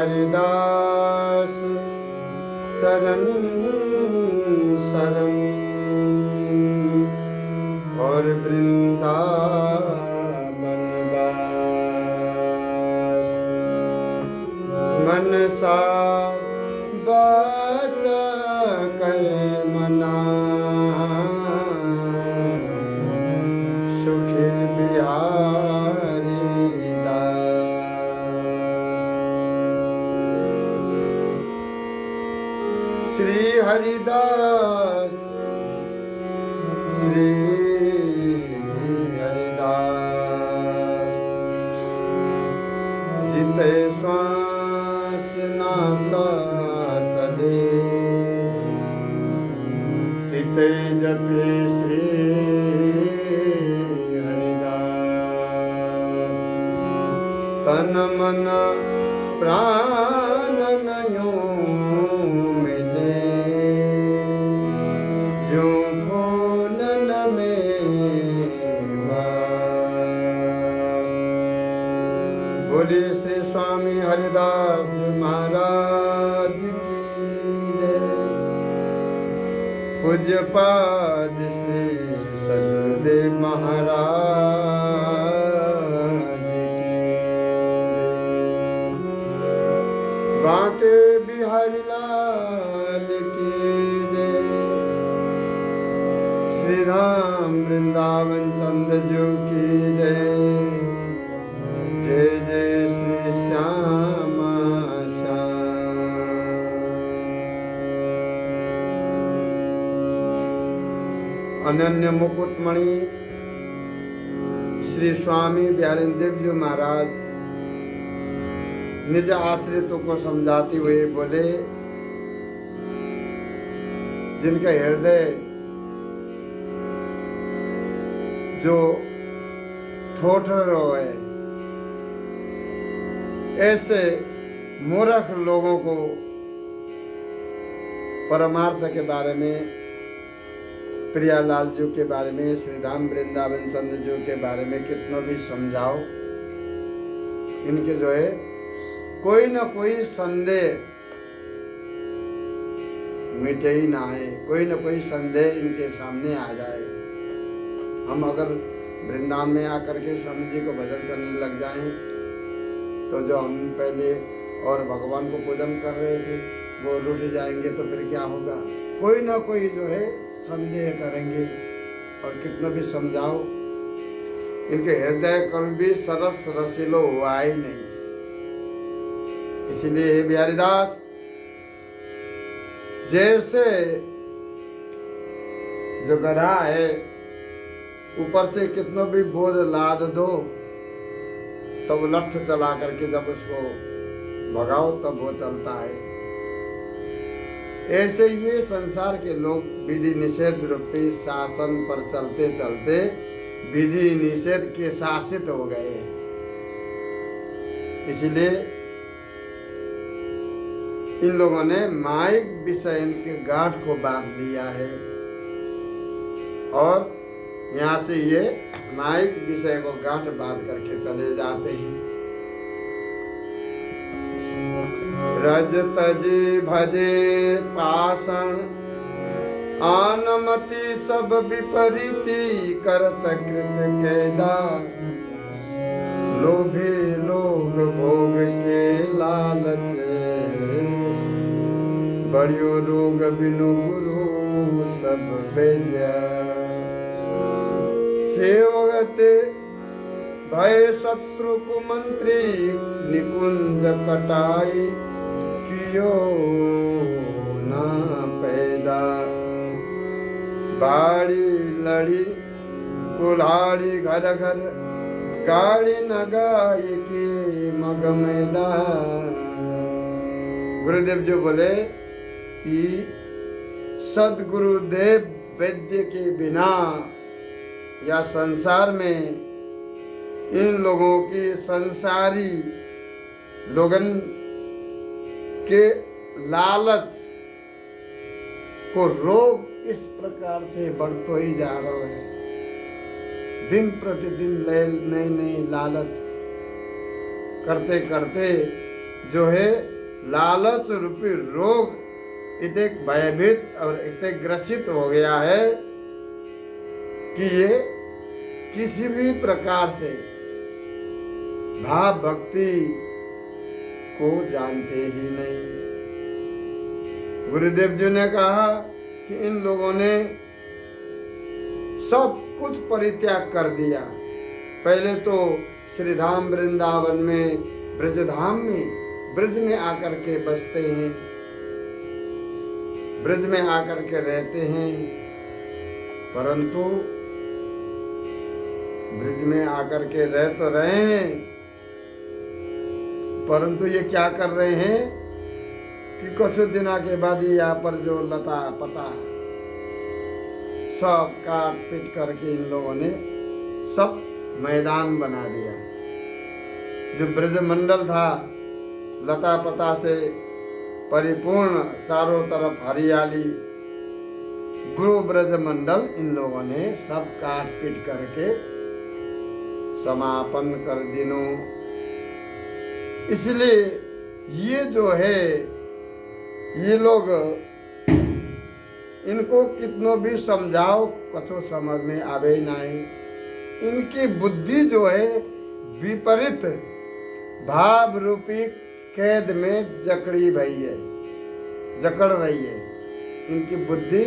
हरिदास चरण शरण और वृंदावन वास। मनसा वाचा कर्मणा सुखी बिहारी दास। श्री हरिदास श्री हरिदास जिते श्वास नासा चले तिते जपे श्री हरिदास। तन मन प्राण नयो मिले जो फूलन में वास। बोलिए श्री स्वामी हरिदास महाराज की जय। पूज्यपाद श्री सदगुरुदेव महाराज की जय। बांके बिहारी लाल की जय। श्री धाम वृंदावन चंद जो की जय। जय जय श्री श्यामा श्याम। अनन्य मुकुटमणि श्री स्वामी बिहारीदेव जी महाराज निज आश्रितों को समझाते हुए बोले, जिनका हृदय जो ठोठरो है, ऐसे मूर्ख लोगों को परमार्थ के बारे में, प्रियालाल जी के बारे में, श्री धाम वृंदावन चंद्र जी के बारे में कितना भी समझाओ, इनके जो है कोई ना कोई संदेह मिटे ही ना है, कोई ना कोई संदेह इनके सामने आ जाए। हम अगर वृंदावन में आकर के स्वामी जी को भजन करने लग जाएं, तो जो हम पहले और भगवान को पूजन कर रहे थे वो रुठ जाएंगे, तो फिर क्या होगा? कोई ना कोई जो है संदेह करेंगे, और कितना भी समझाओ इनके हृदय कभी भी सरस रसीलो हुआ ही नहीं। इसलिए हे बिहारीदास, जैसे जो गधा है ऊपर से कितना भी बोझ लाद दो, तब वो लठ चला करके जब उसको भगाओ तब वो चलता है। ऐसे ये संसार के लोग विधि निषेध रूपी शासन पर चलते चलते विधि निषेध के शासित हो गए। इसलिए इन लोगों ने माइक विषय के गांठ को बांध लिया है, और यहाँ से ये माइक विषय को गांठ बांध करके चले जाते हैं। रज तजे भजे पाषण आनमति सब विपरीति करत कृत कैदा। लोभी लोग भोग के लालच बड़ियो रोग बिनु गुरु सब वेद्या। सेवगत भय शत्रु कुमंत्री निकुंज कटाई कियो ना पैदा। बाड़ी लड़ी कुल्हाड़ी घर घर गाड़ी न गाय की मग मैदा। गुरुदेव जी बोले कि सदगुरुदेव वैद्य के बिना या संसार में इन लोगों की संसारी लोगन के लालच को रोग इस प्रकार से बढ़तो ही जा रहा है। दिन प्रतिदिन नई नई लालच करते करते जो है लालच रूपी रोग इतने भयभीत और इतने ग्रसित हो गया है कि ये किसी भी प्रकार से भाव भक्ति को जानते ही नहीं। गुरुदेव जी ने कहा कि इन लोगों ने सब कुछ परित्याग कर दिया। पहले तो श्रीधाम वृंदावन में ब्रजधाम में ब्रज में आकर के बसते हैं, ब्रज में आकर के रहते हैं, परंतु ब्रज में आकर के रह तो रहे हैं, परंतु ये क्या कर रहे हैं कि कुछ दिनों के बाद यहाँ पर जो लता पता सब काट पीट करके इन लोगों ने सब मैदान बना दिया। जो ब्रजमंडल था लता पता से परिपूर्ण, चारों तरफ हरियाली, गुरु ब्रजमंडल इन लोगों ने सब काट पीट करके समापन कर दिनों। इसलिए ये जो है ये लोग, इनको कितनों भी समझाओ कछो समझ में आवे नहीं। इनकी बुद्धि जो है विपरीत भाव रूपी कैद में जकड़ी रही है, जकड़ रही है। इनकी बुद्धि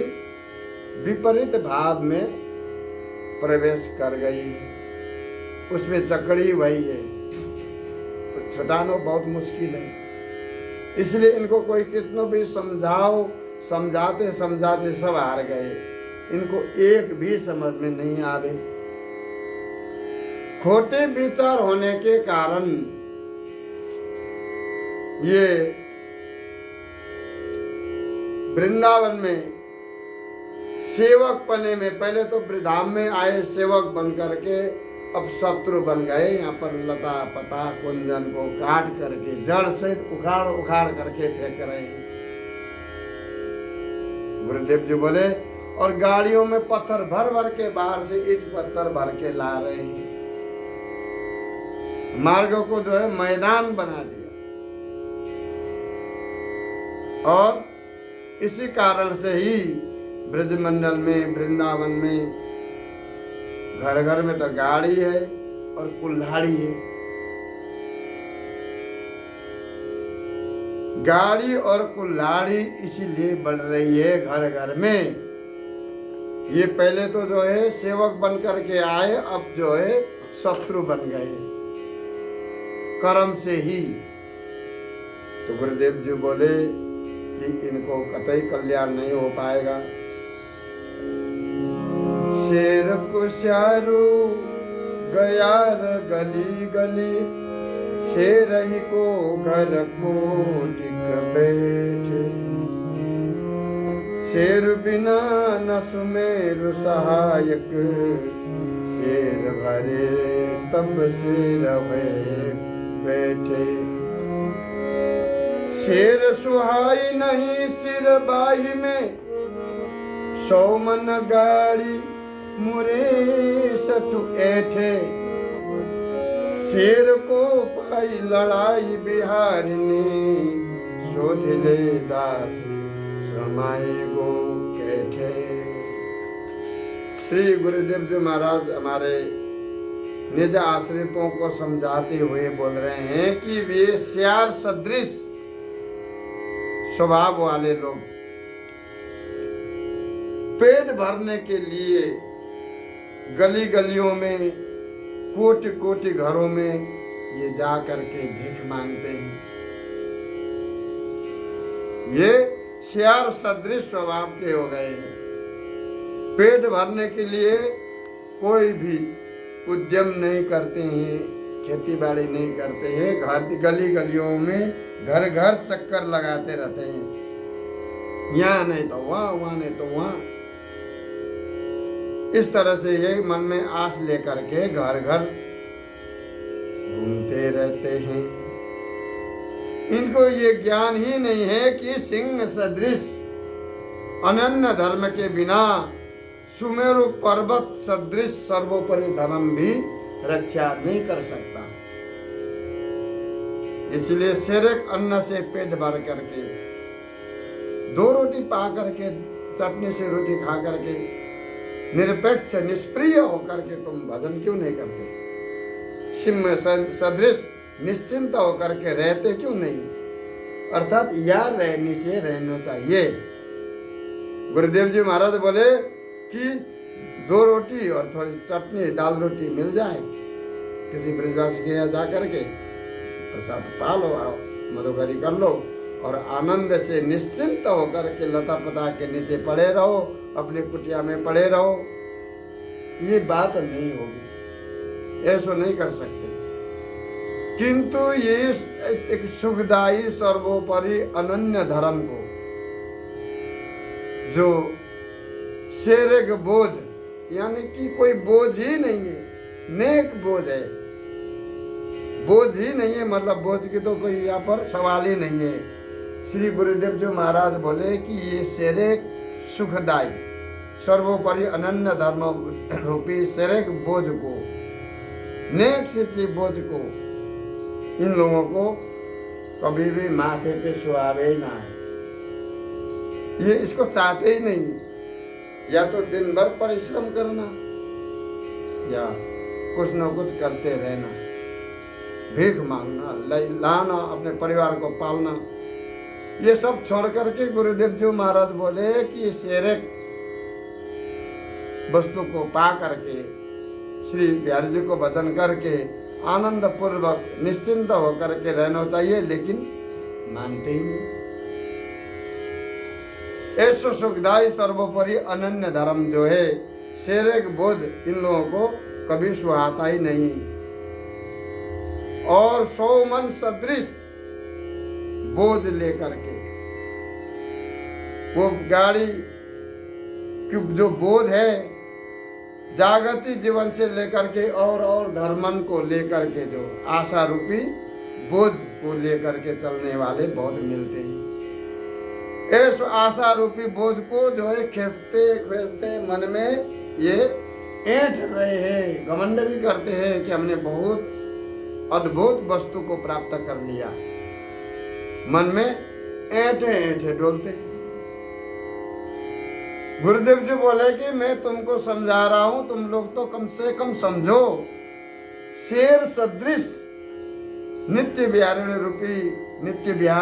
विपरीत भाव में प्रवेश कर गई है, उसमें जकड़ी हुई है, तो छुटाना बहुत मुश्किल है। इसलिए इनको कोई कितनों भी समझाओ, समझाते समझाते सब हार गए, इनको एक भी समझ में नहीं आवे। खोटे विचार होने के कारण ये वृंदावन में सेवक बने में, पहले तो वृंदावन में आए सेवक बन करके अब शत्रु बन गए। यहाँ पर लता पता कुंजन को काट करके जड़ सहित उखाड़ उखाड़ करके फेंक रहे हैं। गुरुदेव जी बोले और गाड़ियों में पत्थर भर भर के बाहर से ईंट पत्थर भर के ला रहे हैं, मार्ग को जो है मैदान बना दिया। और इसी कारण से ही ब्रजमंडल में, वृंदावन में घर घर में तो गाड़ी है और कुल्हाड़ी है। गाड़ी और कुल्हाड़ी इसीलिए बढ़ रही है घर घर में। ये पहले तो जो है सेवक बन करके आए, अब जो है शत्रु बन गए कर्म से ही। तो गुरुदेव जी बोले कि इनको कतई कल्याण नहीं हो पाएगा। शेर को श्यारू गया गली गली, शेर ही को घर को टिक बैठे। शेर बिना न सुमेरु सहायक, शेर भरे तब शेर भय बैठे। शेर सुहाई नहीं सिर बाही में, 100 मन गाड़ी मुरे सटु ऐठे। शेर को पाई लड़ाई बिहार ने, शोध ले दासी समाए गो कैठे। श्री गुरुदेव जी महाराज हमारे निज आश्रितों को समझाते हुए बोल रहे हैं कि वे श्यार सदृश स्वभाव वाले लोग पेट भरने के लिए गली गलियों में, कोटि कोटि घरों में ये जा करके भीख मांगते हैं। ये श्यार सदृश स्वभाव के हो गए हैं। पेट भरने के लिए कोई भी उद्यम नहीं करते हैं, खेती बाड़ी नहीं करते हैं, घर गली गलियों में घर घर चक्कर लगाते रहते हैं, यहाँ नहीं तो वहाँ, वहाँ नहीं तो वहाँ। इस तरह से ये मन में आस लेकर के घर घर घूमते रहते हैं। इनको ये ज्ञान ही नहीं है कि सिंह सदृश अनन्य धर्म के बिना सुमेरु पर्वत सदृश सर्वोपरि धर्म भी रक्षा नहीं कर सकता। इसलिए सेरेक अन्न से पेट भर करके, 2 रोटी पा करके, चटनी से रोटी खा करके, निरपेक्ष निष्प्रिय होकर के तुम भजन क्यों नहीं करते? सिंह सदृश निश्चिंत होकर के रहते क्यों नहीं? अर्थात यार रहने से रहना चाहिए। गुरुदेव जी महाराज बोले कि 2 रोटी और थोड़ी चटनी दाल रोटी मिल जाए, किसी ब्रजवासी के यहाँ जा करके प्रसाद पा लो, मधुकरी कर लो और आनंद से निश्चिंत होकर के लता पता के नीचे पड़े रहो, अपनी कुटिया में पड़े रहो। ये बात नहीं होगी, ऐसा नहीं कर सकते। किंतु ये एक सुखदायी सर्वोपरि अनन्य धर्म को, जो शेरेक बोझ, यानी कि कोई बोझ ही नहीं है, नेक बोझ है, बोझ ही नहीं है, मतलब बोझ की तो कोई यहाँ पर सवाल ही नहीं है। श्री गुरुदेव जी महाराज बोले कि ये शेरेक सुखदायी सर्वोपरि अनन्य धर्म रूपी शेरेक बोझ को, नेक से बोझ को, इन लोगों को कभी भी माथे पे सुहावे ही ना है। ये इसको चाहते ही नहीं, या तो दिन भर परिश्रम करना या कुछ न कुछ करते रहना, भीख मांगना, लाना, अपने परिवार को पालना, ये सब छोड़ करके गुरुदेव जी महाराज बोले कि शेरेक वस्तु को पा करके श्री बिहारी जी को भजन करके आनंद पूर्वक निश्चिंत होकर के रहना चाहिए, लेकिन मानते ही नहीं। ऐसो सुखदायी सर्वोपरि अनन्य धर्म जो है, शेरेक बोझ इन लोगों को कभी सुहाता ही नहीं। और 100 मन सदृश बोझ लेकर के, वो गाड़ी की जो बोझ है, जागती जीवन से लेकर के और धर्मन को लेकर के, जो आशा रूपी बोझ को लेकर के चलने वाले बहुत मिलते हैं। इस आशा रूपी बोझ को जो है खींचते मन में ये ऐंठ रहे हैं, घमंड भी करते हैं कि हमने बहुत अद्भुत वस्तु को प्राप्त कर लिया, मन में ऐंठे डोलते। गुरुदेव जी बोले कि मैं तुमको समझा रहा हूं, तुम लोग तो कम से कम समझो, शेर सदृश नित्य विहार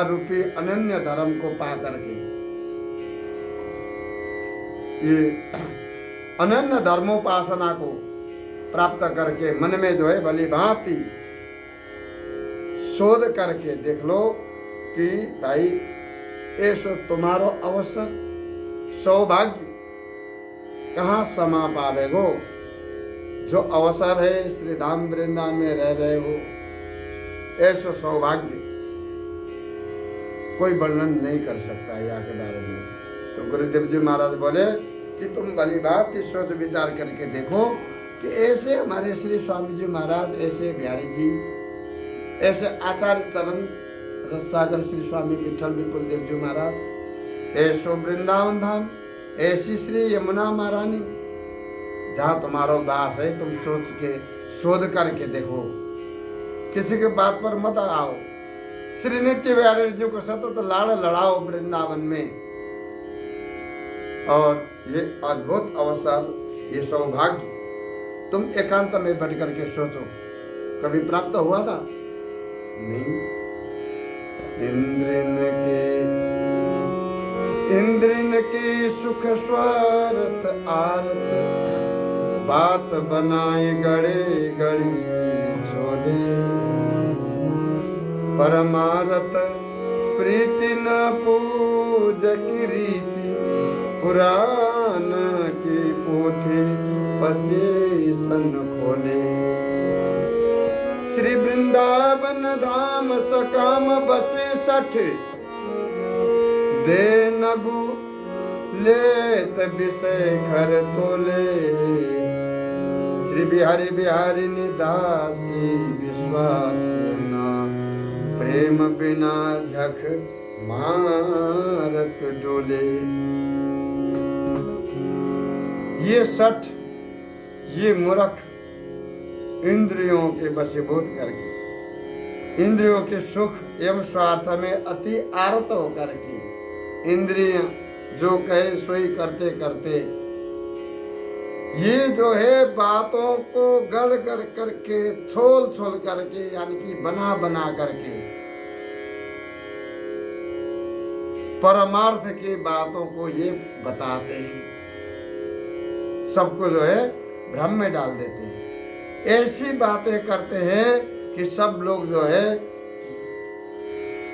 रूपी अनन्य धर्म को पा करके, ये अनन्य धर्मोपासना को प्राप्त करके मन में जो है भली भांति शोध करके देख लो कि भाई ऐसो तुम्हारो अवसर सौभाग्य कहाँ समा पावेगो। जो अवसर है श्री धाम वृंदावन में रह रहे हो, ऐसो सौभाग्य कोई वर्णन नहीं कर सकता यहाँ के बारे में। तो गुरुदेव जी महाराज बोले कि तुम भली बात सोच विचार करके देखो कि ऐसे हमारे श्री स्वामी जी महाराज, ऐसे बिहारी जी, ऐसे आचार्य चरण रससागर श्री स्वामी विठल विपुल देव जी महाराज, ऐसो वृंदावन धाम, ऐसी श्री यमुना महारानी, जहाँ तुम्हारा वास है, तुम सोच के शोध करके देखो, किसी के बात पर मत आओ। श्री नित्य बिहारी जी को सतत लाड़ लड़ाओ वृंदावन में, और ये अद्भुत अवसर, ये सौभाग्य तुम एकांत में बैठ करके सोचो, कभी प्राप्त हुआ था? नहीं। इंद्रिन की सुख स्वार्थ आरत, बात बनाए गड़े गड़ी छोले, परमारत प्रीति न पूज की रीति, पुराण की पोथी पचे सन खोले। श्री वृंदावन धाम सकाम बसे 60, दे नगु लेत विषय खर तोले। श्री बिहारी निदासी विश्वास ना, प्रेम बिना झक मारत डोले। ये 60 ये मूर्ख इंद्रियों के वशीभूत करके इंद्रियों के सुख एवं स्वार्थ में अति आरत होकर के इंद्रिय जो कहे सोई करते करते ये जो है बातों को गढ़ गढ़ करके छोल छोल करके यानी कि बना बना करके परमार्थ की बातों को ये बताते हैं, सबको जो है भ्रम में डाल देते हैं। ऐसी बातें करते हैं कि सब लोग जो है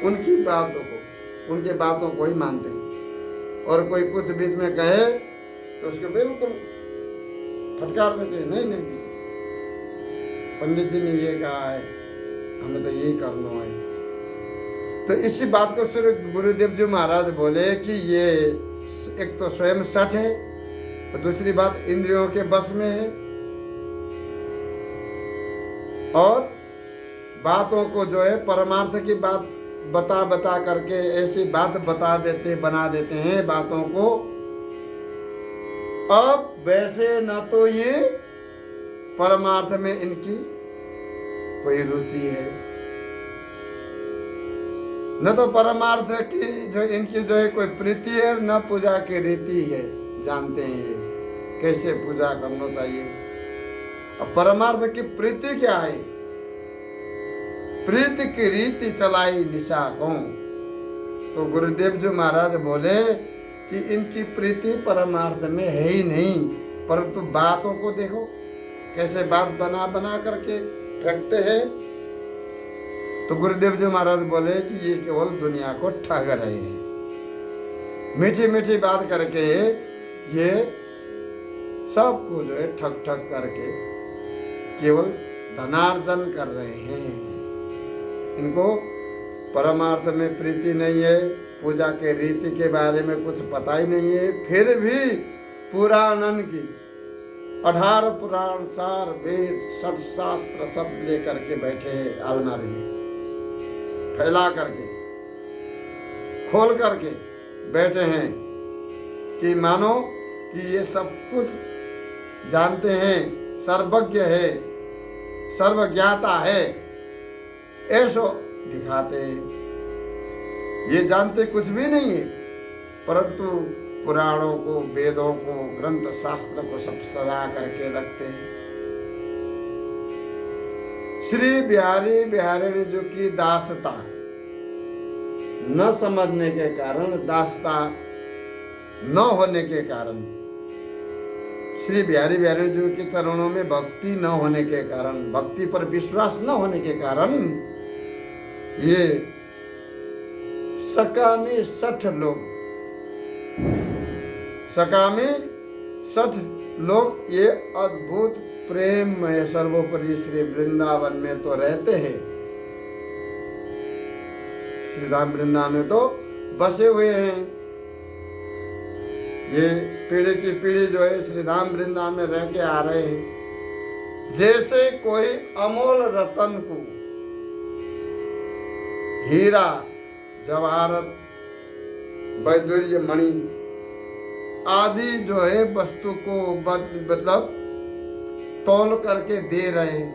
उनकी बातों को ही मानते हैं, और कोई कुछ बीच में कहे तो उसको बिल्कुल फटकार देते हैं, नहीं नहीं पंडित जी ने ये कहा है, हमें तो ये करना है। तो इसी बात को श्री गुरुदेव जी महाराज बोले कि ये एक तो स्वयं सठ है और दूसरी बात इंद्रियों के बस में है, और बातों को जो है परमार्थ की बात बता बता करके ऐसी बात बना देते हैं बातों को। अब वैसे न तो ये परमार्थ में इनकी कोई रुचि है, न तो परमार्थ की जो इनकी जो है कोई प्रीति है, न पूजा की रीति है। जानते हैं ये कैसे पूजा करना चाहिए। अब परमार्थ की प्रीति क्या है? प्रीति की रीति चलाई निशा को। तो गुरुदेव जी महाराज बोले कि इनकी प्रीति परमार्थ में है ही नहीं, परंतु बातों को देखो कैसे बात बना बना करके रखते हैं। तो गुरुदेव जी महाराज बोले कि ये केवल दुनिया को ठग रहे हैं, मीठी मीठी बात करके ये सबको जो है ठग ठग करके केवल धनार्जन कर रहे हैं। इनको परमार्थ में प्रीति नहीं है, पूजा के रीति के बारे में कुछ पता ही नहीं है, फिर भी पुराणन की 18 पुराण 4 वेद 6 शास्त्र सब लेकर के बैठे हैं अलमारी में, फैला करके खोल करके बैठे हैं कि मानो कि ये सब कुछ जानते हैं, सर्वज्ञ है, सर्वज्ञाता है, ऐसो दिखाते हैं। ये जानते कुछ भी नहीं है, परंतु पुराणों को, वेदों को, ग्रंथ शास्त्र को सब सजा करके रखते हैं। श्री बिहारी बिहारिणी जी की दासता न समझने के कारण, दासता न होने के कारण, श्री बिहारी बिहारी जी के चरणों में भक्ति न होने के कारण, भक्ति पर विश्वास न होने के कारण ये सकामी 60 लोग ये अद्भुत प्रेम में सर्वोपरि श्री वृंदावन में तो रहते हैं, श्री धाम वृंदावन में तो बसे हुए हैं। ये पीढ़ी की पीढ़ी जो है श्री धाम वृंदावन में रह के आ रहे हैं। जैसे कोई अमोल रतन को हीरा जवाहरत वैदुर्य मणि आदि जो है वस्तु को मतलब तौल करके दे रहे हैं,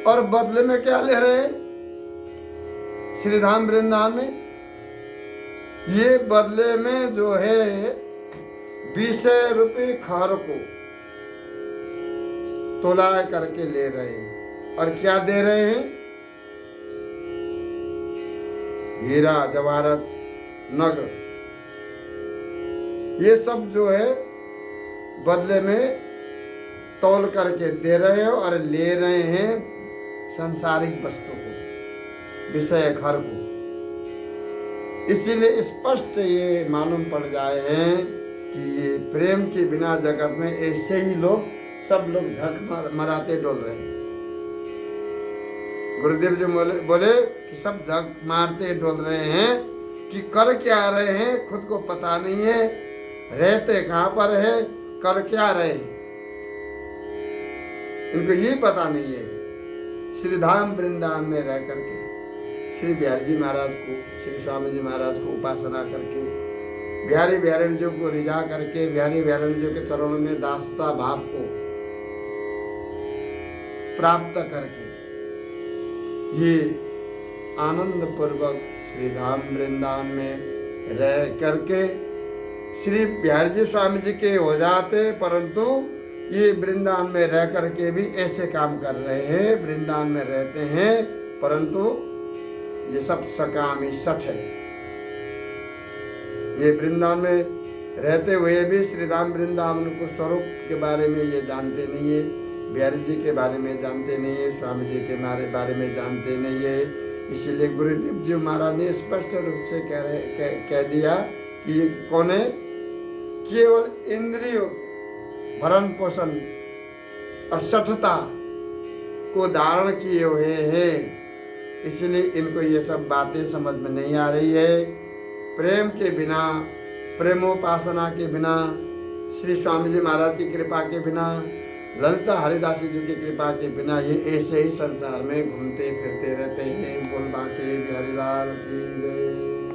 और बदले में क्या ले रहे हैं श्री धाम वृंदावन में? ये बदले में जो है 20 रुपये खर को तोला करके ले रहे हैं, और क्या दे रहे हैं? हीरा जवाहरत नग, ये सब जो है बदले में तौल करके दे रहे हैं और ले रहे हैं सांसारिक वस्तु को, विषय खर को। इसीलिए स्पष्ट ये मालूम पड़ जाए हैं कि ये प्रेम के बिना जगत में ऐसे ही लोग सब लोग झक मराते डोल रहे हैं। गुरुदेव जी बोले कि सब झक मारते डोल रहे हैं कि कर क्या रहे हैं खुद को पता नहीं है, रहते कहाँ पर है, कर क्या रहे हैं इनको ये पता नहीं है। श्री धाम वृंदावन में रह करके श्री बिहारी जी महाराज को, श्री स्वामी जी महाराज को उपासना करके, बिहारी बिहारी जी को रिझा करके, बिहारी बिहारी जी के चरणों में दासता भाव को प्राप्त करके ये आनंद पूर्वक श्री धाम वृंदावन में रह करके श्री बिहारी जी स्वामी जी के हो जाते, परंतु ये वृंदावन में रह करके भी ऐसे काम कर रहे हैं, वृंदावन में रहते हैं, परंतु ये सब सकामी सठ है। ये वृंदावन में रहते हुए भी श्री राम वृंदावन को स्वरूप के बारे में ये जानते नहीं है, बिहारी जी के बारे में जानते नहीं है, स्वामी जी के बारे में जानते नहीं है। इसीलिए गुरुदेव जी महाराज ने स्पष्ट रूप से कह दिया कि ये कौन है, केवल इंद्रियों भरण पोषण असठता को धारण किए हुए हैं, इसलिए इनको ये सब बातें समझ में नहीं आ रही है। प्रेम के बिना, प्रेमोपासना के बिना, श्री स्वामी जी महाराज की कृपा के बिना, ललिता हरिदास जी की कृपा के बिना ये ऐसे ही संसार में घूमते फिरते रहते हैं। बोल बाके बिहारी लाल की